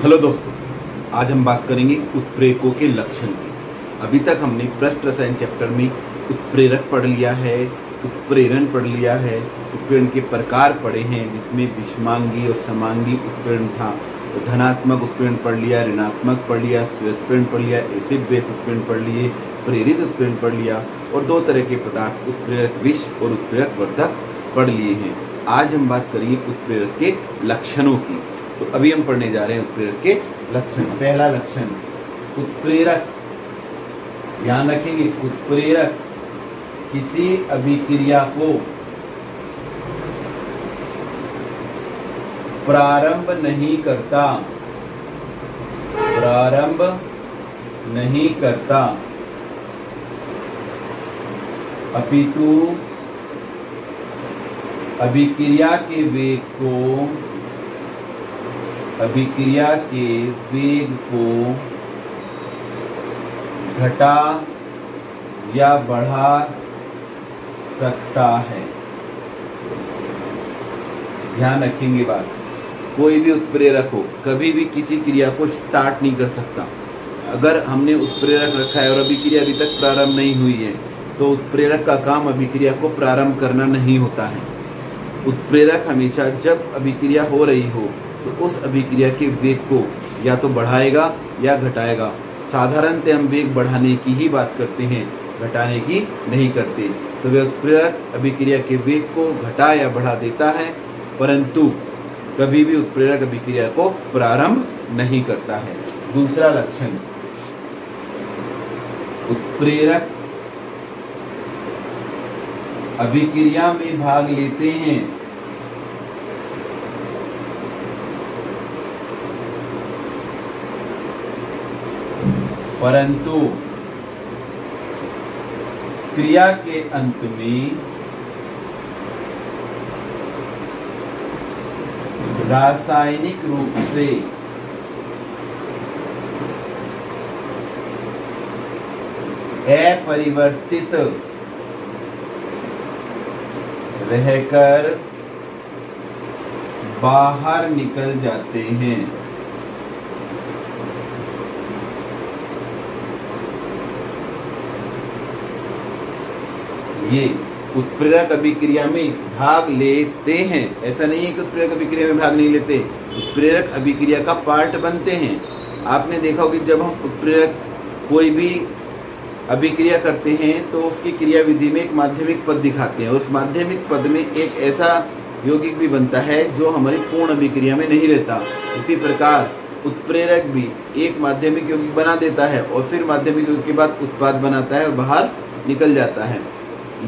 Hello दोस्तों, आज हम बात करेंगे उत्प्रेरकों के लक्षण की। अभी तक हमने पृष्ठ रसायन चैप्टर में उत्प्रेरक पढ़ लिया है, उत्प्रेरण पढ़ लिया है, उत्प्रेरण के प्रकार पढ़े हैं, जिसमें विषमांगी और समांगी उत्प्रेरण था। तो धनात्मक उत्प्रेरण पढ़ लिया, ऋणात्मक पढ़ लिया, स्वेत्प्रेरण पढ़ लिया, एसिड बेस उत्प्रेरण पढ़ लिए, प्रेरित उत्प्रेरण पढ़ लिया और दो तरह के पदार्थ उत्प्रेरक विष और उत्प्रेरक वर्धक पढ़ लिए हैं। आज हम बात करेंगे उत्प्रेरक के लक्षणों की। तो अभी हम पढ़ने जा रहे हैं उत्प्रेरक के लक्षण। पहला लक्षण, उत्प्रेरक, ध्यान रखेंगे, उत्प्रेरक किसी अभिक्रिया को प्रारंभ नहीं करता, प्रारंभ नहीं करता, अपितु अभिक्रिया के वेग को, अभिक्रिया के वेग को घटा या बढ़ा सकता है। ध्यान रखेंगे बात, कोई भी उत्प्रेरक हो कभी भी किसी क्रिया को स्टार्ट नहीं कर सकता। अगर हमने उत्प्रेरक रखा है और अभिक्रिया अभी तक प्रारंभ नहीं हुई है तो उत्प्रेरक का काम अभिक्रिया को प्रारंभ करना नहीं होता है। उत्प्रेरक हमेशा जब अभिक्रिया हो रही हो तो उस अभिक्रिया के वेग को या तो बढ़ाएगा या घटाएगा। साधारणतः हम वेग बढ़ाने की ही बात करते हैं, घटाने की नहीं करते। तो वह उत्प्रेरक अभिक्रिया के वेग को घटा या बढ़ा देता है, परंतु कभी भी उत्प्रेरक अभिक्रिया को प्रारंभ नहीं करता है। दूसरा लक्षण, उत्प्रेरक अभिक्रिया में भाग लेते हैं परंतु क्रिया के अंत में रासायनिक रूप से अपरिवर्तित रहकर बाहर निकल जाते हैं। ये उत्प्रेरक अभिक्रिया में भाग लेते हैं, ऐसा नहीं है कि उत्प्रेरक अभिक्रिया में भाग नहीं लेते, उत्प्रेरक अभिक्रिया का पार्ट बनते हैं। आपने देखा होगा कि जब हम उत्प्रेरक कोई भी अभिक्रिया करते हैं तो उसकी क्रिया विधि में एक माध्यमिक पद दिखाते हैं और उस माध्यमिक पद में एक ऐसा यौगिक भी बनता है जो हमारी पूर्ण अभिक्रिया में नहीं रहता। इसी प्रकार उत्प्रेरक भी एक माध्यमिक यौगिक बना देता है और फिर माध्यमिक यौगिक के बाद उत्पाद बनाता है और बाहर निकल जाता है।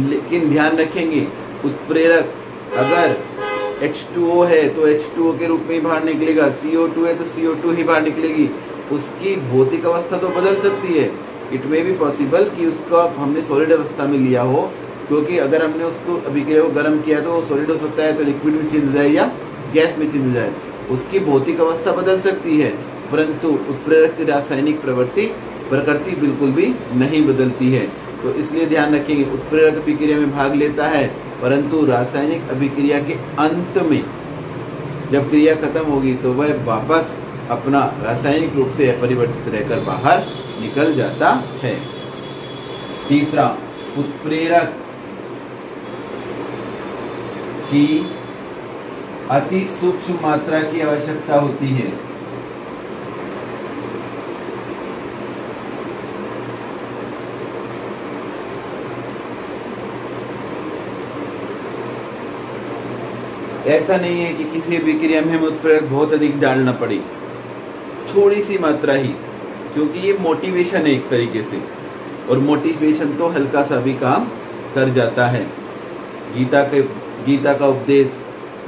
लेकिन ध्यान रखेंगे, उत्प्रेरक अगर H2O है तो H2O के रूप में ही बाहर निकलेगा, CO2 है तो CO2 ही बाहर निकलेगी। उसकी भौतिक अवस्था तो बदल सकती है, इट मे बी पॉसिबल कि उसको हमने सॉलिड अवस्था में लिया हो, क्योंकि अगर हमने उसको अभिक्रिया को गर्म किया तो वो सॉलिड हो सकता है, तो लिक्विड में चेंज हो जाए या गैस में चेंज हो जाए, उसकी भौतिक अवस्था बदल सकती है, परंतु उत्प्रेरक की रासायनिक प्रकृति बिल्कुल भी नहीं बदलती है। तो इसलिए ध्यान रखेंगे, उत्प्रेरक अभिक्रिया में भाग लेता है परंतु रासायनिक अभिक्रिया के अंत में जब क्रिया खत्म होगी तो वह वापस अपना रासायनिक रूप से अपरिवर्तित रहकर बाहर निकल जाता है। तीसरा, उत्प्रेरक की अति सूक्ष्म मात्रा की आवश्यकता होती है। ऐसा नहीं है कि किसी अभिक्रिया में हमें उत्प्रेरक बहुत अधिक डालना पड़े, थोड़ी सी मात्रा ही, क्योंकि ये मोटिवेशन है एक तरीके से, और मोटिवेशन तो हल्का सा भी काम कर जाता है। गीता का उपदेश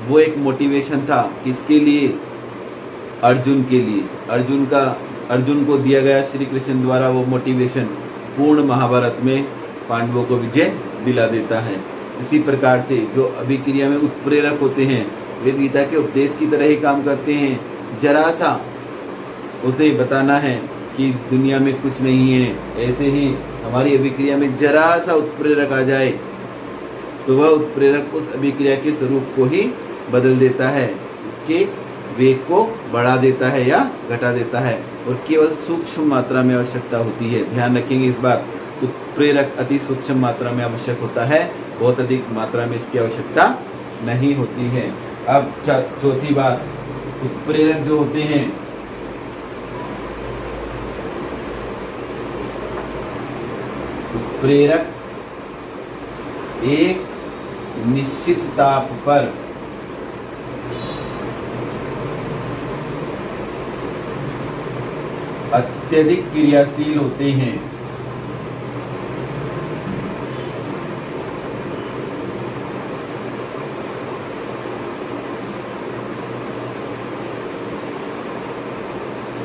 वो एक मोटिवेशन था, किसके लिए? अर्जुन के लिए। अर्जुन को दिया गया श्री कृष्ण द्वारा वो मोटिवेशन पूर्ण महाभारत में पांडवों को विजय दिला देता है। इसी प्रकार से जो अभिक्रिया में उत्प्रेरक होते हैं वे गीता के उपदेश की तरह ही काम करते हैं। जरा सा उसे बताना है कि दुनिया में कुछ नहीं है, ऐसे ही हमारी अभिक्रिया में जरा सा उत्प्रेरक आ जाए तो वह उत्प्रेरक उस अभिक्रिया के स्वरूप को ही बदल देता है, इसके वेग को बढ़ा देता है या घटा देता है, और केवल सूक्ष्म मात्रा में आवश्यकता होती है। ध्यान रखेंगे इस बात, उत्प्रेरक अति सूक्ष्म मात्रा में आवश्यक होता है, बहुत अधिक मात्रा में इसकी आवश्यकता नहीं होती है। अब चौथी बात, उत्प्रेरक जो होते हैं उत्प्रेरक एक निश्चित ताप पर अत्यधिक क्रियाशील होते हैं।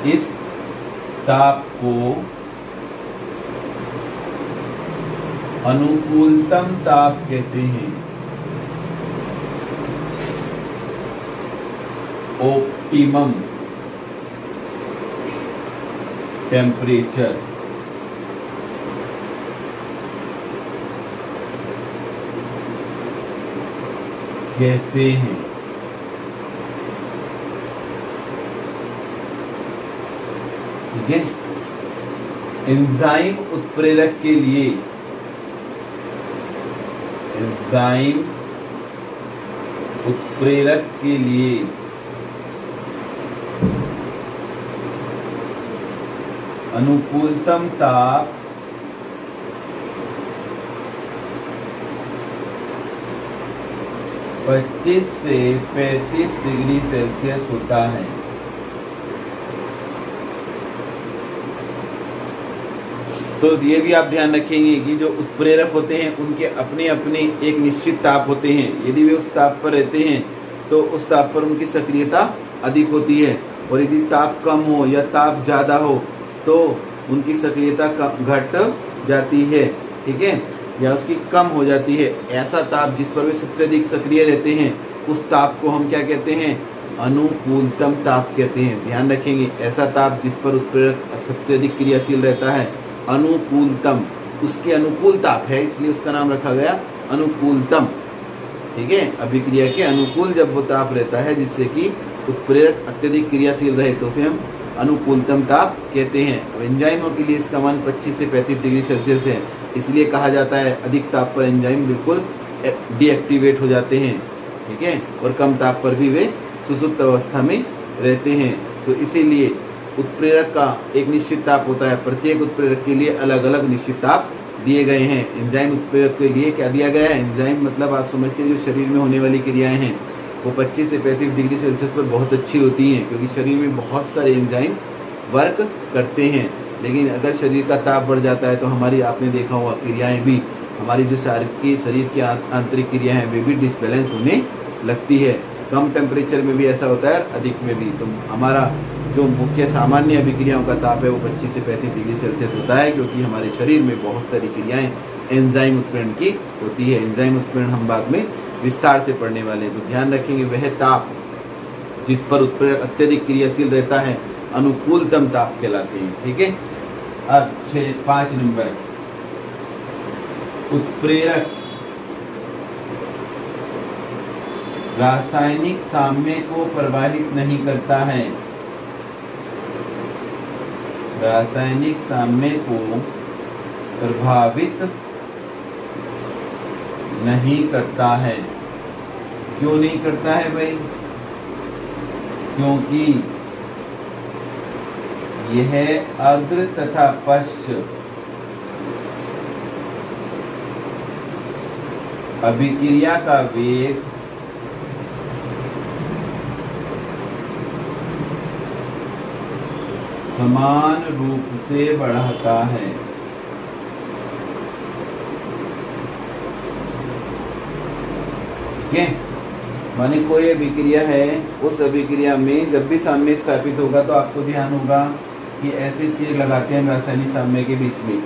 इस ताप को अनुकूलतम ताप कहते हैं, ऑप्टिमम टेम्परेचर कहते हैं। ठीक है, एंजाइम उत्प्रेरक के लिए एंजाइम उत्प्रेरक के लिए अनुकूलतम ताप 25 से 35 डिग्री सेल्सियस होता है। तो ये भी आप ध्यान रखेंगे कि जो उत्प्रेरक होते हैं उनके अपने अपने एक निश्चित ताप होते हैं। यदि वे उस ताप पर रहते हैं तो उस ताप पर उनकी सक्रियता अधिक होती है, और यदि ताप कम हो या ताप ज़्यादा हो तो उनकी सक्रियता घट जाती है। ठीक है, या उसकी कम हो जाती है। ऐसा ताप जिस पर वे सबसे अधिक सक्रिय रहते हैं उस ताप को हम क्या कहते हैं? अनुकूलतम ताप कहते हैं। ध्यान रखेंगे, ऐसा ताप जिस पर उत्प्रेरक सबसे अधिक क्रियाशील रहता है, अनुकूलतम, उसके अनुकूल ताप है, इसलिए उसका नाम रखा गया अनुकूलतम। ठीक है, अभिक्रिया के अनुकूल जब वो ताप रहता है जिससे कि उत्प्रेरक अत्यधिक क्रियाशील रहे तो उसे हम अनुकूलतम ताप कहते हैं। अब एंजाइमों के लिए इसका मान 25 से 35 डिग्री सेल्सियस है, इसलिए कहा जाता है अधिक ताप पर एंजाइम बिल्कुल डीएक्टिवेट हो जाते हैं। ठीक है, और कम ताप पर भी वे सुसुप्त अवस्था में रहते हैं। तो इसीलिए उत्प्रेरक का एक निश्चित ताप होता है, प्रत्येक उत्प्रेरक के लिए अलग अलग निश्चित ताप दिए गए हैं। एंजाइम उत्प्रेरक के लिए क्या दिया गया है? एंजाइम मतलब आप समझते हैं जो शरीर में होने वाली क्रियाएं हैं वो 25 से 35 डिग्री सेल्सियस पर बहुत अच्छी होती हैं, क्योंकि शरीर में बहुत सारे एंजाइम वर्क करते हैं। लेकिन अगर शरीर का ताप बढ़ जाता है तो हमारी, आपने देखा होगा, क्रियाएं भी, हमारी जो शरीर की आंतरिक क्रियाएं हैं वे भी डिसबैलेंस होने लगती है। कम टेम्परेचर में भी ऐसा होता है, अधिक में भी। तो हमारा जो मुख्य सामान्य अभिक्रियाओं का ताप है वो 25 से 35 डिग्री सेल्सियस होता है, क्योंकि हमारे शरीर में बहुत सारी क्रियाएं एंजाइम उत्प्रेरण की होती है। एंजाइम उत्प्रेरण हम बाद में विस्तार से पढ़ने वाले हैं। तो ध्यान रखेंगे, वह ताप जिस पर उत्प्रेरक अत्यधिक क्रियाशील रहता है अनुकूलतम ताप कहलाते हैं। ठीक है, अब 5 नंबर, उत्प्रेरक रासायनिक साम्य को प्रभावित नहीं करता है। रासायनिक साम्य को प्रभावित नहीं करता है। क्यों नहीं करता है भाई? क्योंकि यह अग्र तथा पश्च अभिक्रिया का वेग समान रूप से बढ़ाता है। ठीक है, माने कोई अभिक्रिया है, उस अभिक्रिया में जब भी साम्य स्थापित होगा तो आपको ध्यान होगा कि ऐसे तीर लगाते हैं रासायनिक साम्य के बीच में।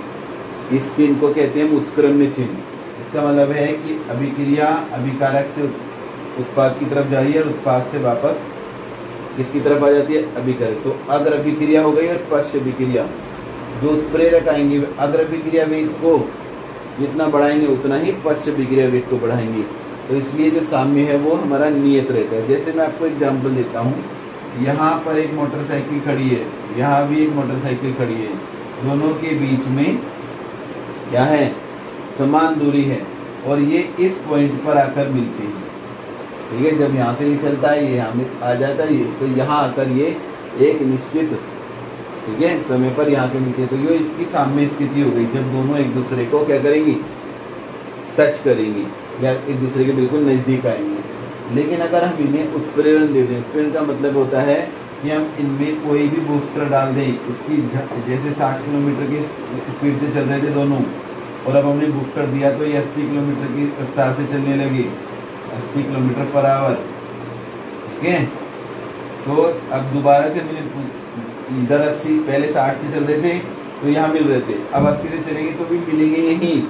इस चिन्ह को कहते हैं उत्क्रम्य चिन्ह। इसका मतलब है कि अभिक्रिया अभिकारक से उत्पाद की तरफ जा रही है और उत्पाद से वापस किसकी तरफ आ जाती है? अभिकारक। तो अग्र अभिक्रिया हो गई और पश्च अभिक्रिया। जो उत्प्रेरक आएंगे अग्र अभिक्रिया वेग को जितना बढ़ाएंगे उतना ही पश्च अभिक्रिया वेग को बढ़ाएंगे। तो इसलिए जो साम्य है वो हमारा नियत रहता है। जैसे मैं आपको एग्जाम्पल देता हूँ, यहाँ पर एक मोटरसाइकिल खड़ी है, यहाँ भी एक मोटरसाइकिल खड़ी है, दोनों के बीच में क्या है, समान दूरी है और ये इस पॉइंट पर आकर मिलते हैं। ठीक है, जब यहाँ से ये चलता है, ये यहाँ में आ जाता है, ये तो यहाँ आकर ये एक निश्चित, ठीक है, समय पर यहाँ के मिलते हैं। तो ये इसकी साम्य स्थिति हो गई जब दोनों एक दूसरे को क्या करेंगी, टच करेंगी या एक दूसरे के बिल्कुल नज़दीक आएंगे। लेकिन अगर हम इन्हें उत्प्रेरण दे दें, उत्प्रेरण का मतलब होता है कि हम इनमें कोई भी बूस्टर डाल दें, इसकी जैसे 60 किलोमीटर की स्पीड से चल रहे थे दोनों, और अब हमने बूस्टर दिया तो ये 80 किलोमीटर की रफ्तार से चलने लगी, 80 किलोमीटर पर आवर। ठीक है, तो अब दोबारा से मुझे इधर 80, पहले 60 से चल रहे थे तो यहाँ मिल रहे थे, अब 80 से चलेंगे तो भी मिलेंगे यहीं,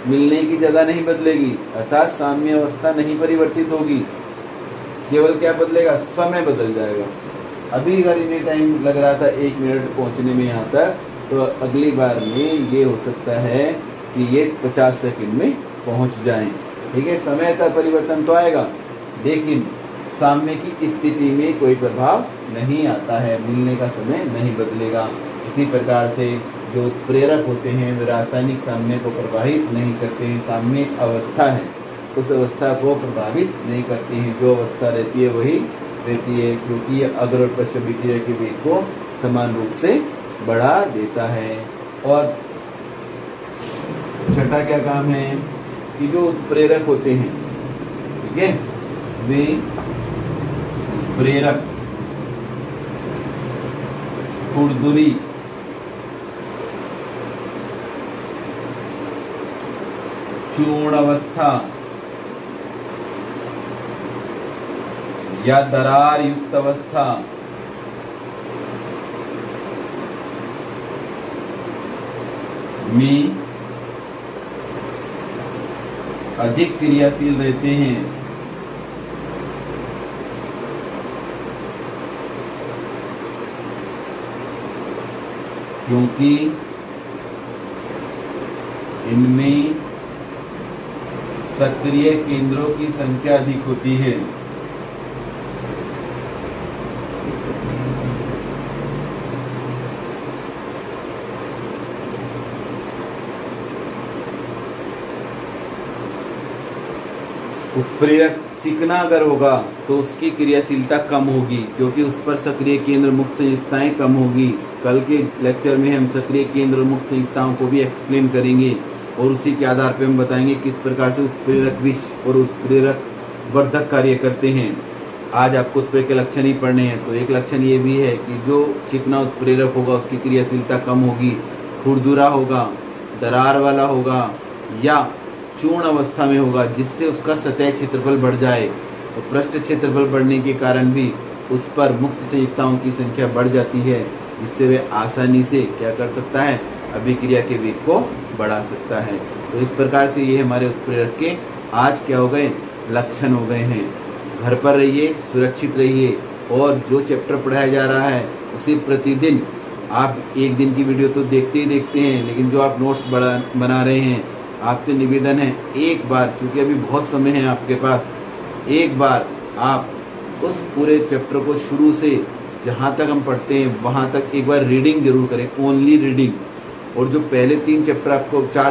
मिलने की जगह नहीं बदलेगी, अर्थात साम्य अवस्था नहीं परिवर्तित होगी, केवल क्या बदलेगा, समय बदल जाएगा। अभी अगर इन्हें टाइम लग रहा था 1 मिनट पहुंचने में यहाँ तक, तो अगली बार में ये हो सकता है कि ये 50 सेकंड में पहुंच जाएं। ठीक है, समय का परिवर्तन तो आएगा लेकिन साम्य की स्थिति में कोई प्रभाव नहीं आता है, मिलने का समय नहीं बदलेगा। इसी प्रकार से जो उत्प्रेरक होते हैं वे रासायनिक साम्य को प्रभावित नहीं करते हैं, साम्य अवस्था है उस अवस्था को प्रभावित नहीं करती हैं, जो अवस्था रहती है वही रहती है, क्योंकि ये अग्र और पश्च अभिक्रिया के वेग को समान रूप से बढ़ा देता है। और छठा क्या काम है कि जो उत्प्रेरक होते हैं, ठीक है, वे प्रेरक खुरदुरी चूर्ण अवस्था या दरार युक्त अवस्था में अधिक क्रियाशील रहते हैं, क्योंकि इनमें सक्रिय केंद्रों की संख्या अधिक होती है। उत्प्रेरक चिकना अगर होगा तो उसकी क्रियाशीलता कम होगी, क्योंकि उस पर सक्रिय केंद्र मुक्त संयुक्ताएं कम होगी। कल के लेक्चर में हम सक्रिय केंद्र मुक्त संयुक्ताओं को भी एक्सप्लेन करेंगे और उसी के आधार पर हम बताएंगे किस प्रकार से उत्प्रेरक विष और उत्प्रेरक वर्धक कार्य करते हैं। आज आपको उत्प्रेरक के लक्षण ही पढ़ने हैं। तो एक लक्षण ये भी है कि जो चिकना उत्प्रेरक होगा उसकी क्रियाशीलता कम होगी, खुरदुरा होगा, दरार वाला होगा या चूर्ण अवस्था में होगा, जिससे उसका सतह क्षेत्रफल बढ़ जाए। तो पृष्ठ क्षेत्रफल बढ़ने के कारण भी उस पर मुक्त संयुक्ताओं की संख्या बढ़ जाती है, जिससे वे आसानी से क्या कर सकता है, अभिक्रिया के वेग को बढ़ा सकता है। तो इस प्रकार से ये हमारे उत्प्रेरक के आज क्या हो गए, लक्षण हो गए हैं। घर पर रहिए, सुरक्षित रहिए और जो चैप्टर पढ़ाया जा रहा है उसी प्रतिदिन आप एक दिन की वीडियो तो देखते ही देखते हैं, लेकिन जो आप नोट्स बना रहे हैं, आपसे निवेदन है एक बार, क्योंकि अभी बहुत समय है आपके पास, एक बार आप उस पूरे चैप्टर को शुरू से जहाँ तक हम पढ़ते हैं वहाँ तक एक बार रीडिंग जरूर करें, ओनली रीडिंग। और जो पहले 4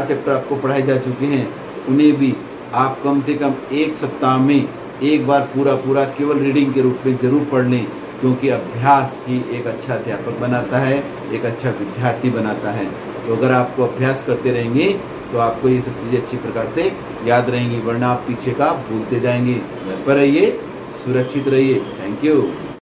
चैप्टर आपको पढ़ाए जा चुके हैं उन्हें भी आप कम से कम एक सप्ताह में एक बार पूरा केवल रीडिंग के रूप में जरूर पढ़ लें, क्योंकि अभ्यास ही एक अच्छा अध्यापक बनाता है, एक अच्छा विद्यार्थी बनाता है। तो अगर आपको अभ्यास करते रहेंगे तो आपको ये सब चीज़ें अच्छी प्रकार से याद रहेंगी, वरना आप पीछे का भूलते जाएंगे। घर पर रहिए, सुरक्षित रहिए। Thank you.